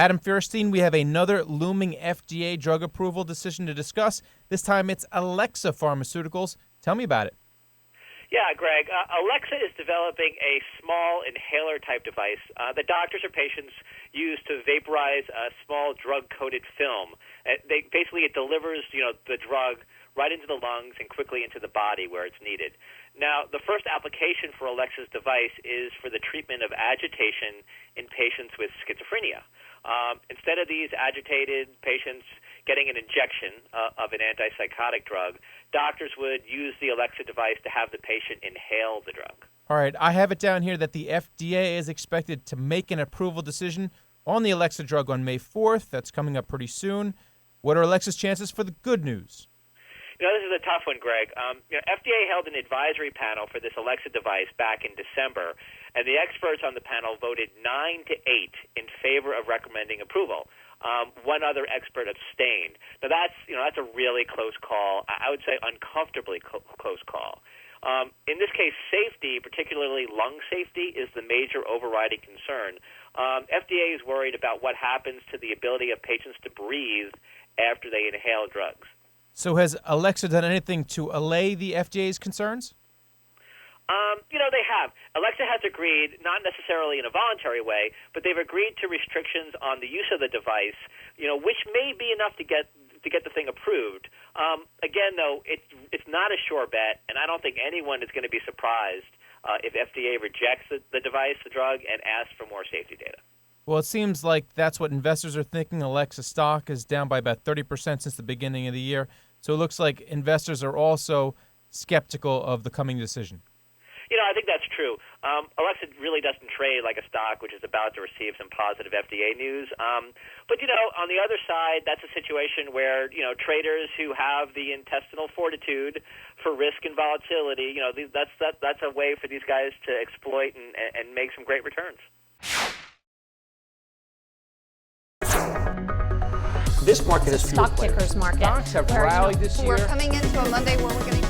Adam Fierstein, we have another looming FDA drug approval decision to discuss. This time it's Alexza Pharmaceuticals. Tell me about it. Yeah, Greg. Alexza is developing a small inhaler-type device that doctors or patients use to vaporize a small drug-coated film. It delivers, the drug right into the lungs and quickly into the body where it's needed. Now, the first application for Alexza's device is for the treatment of agitation in patients with schizophrenia. Instead of these agitated patients getting an injection of an antipsychotic drug, doctors would use the Alexza device to have the patient inhale the drug. All right, I have it down here that the FDA is expected to make an approval decision on the Alexza drug on May 4th. That's coming up pretty soon. What are Alexza's chances for the good news? This is a tough one, Greg. FDA held an advisory panel for this Alexza device back in December, and the experts on the panel voted 9-8 in favor of recommending approval. One other expert abstained. Now that's a really close call. I would say uncomfortably close call. In this case, safety, particularly lung safety, is the major overriding concern. FDA is worried about what happens to the ability of patients to breathe after they inhale drugs. So has Alexza done anything to allay the FDA's concerns? They have. Alexza has agreed, not necessarily in a voluntary way, but they've agreed to restrictions on the use of the device, which may be enough to get the thing approved. Again, though, it's not a sure bet, and I don't think anyone is going to be surprised if FDA rejects the device, the drug, and asks for more safety data. Well, it seems like that's what investors are thinking. Alexza stock is down by about 30% since the beginning of the year. So it looks like investors are also skeptical of the coming decision. I think that's true. Alexza really doesn't trade like a stock which is about to receive some positive FDA news. But on the other side, that's a situation where, traders who have the intestinal fortitude for risk and volatility, that's a way for these guys to exploit and make some great returns. This market is fueled Stock pickers market. Stocks have rallied this year. We're coming into a Monday where we're getting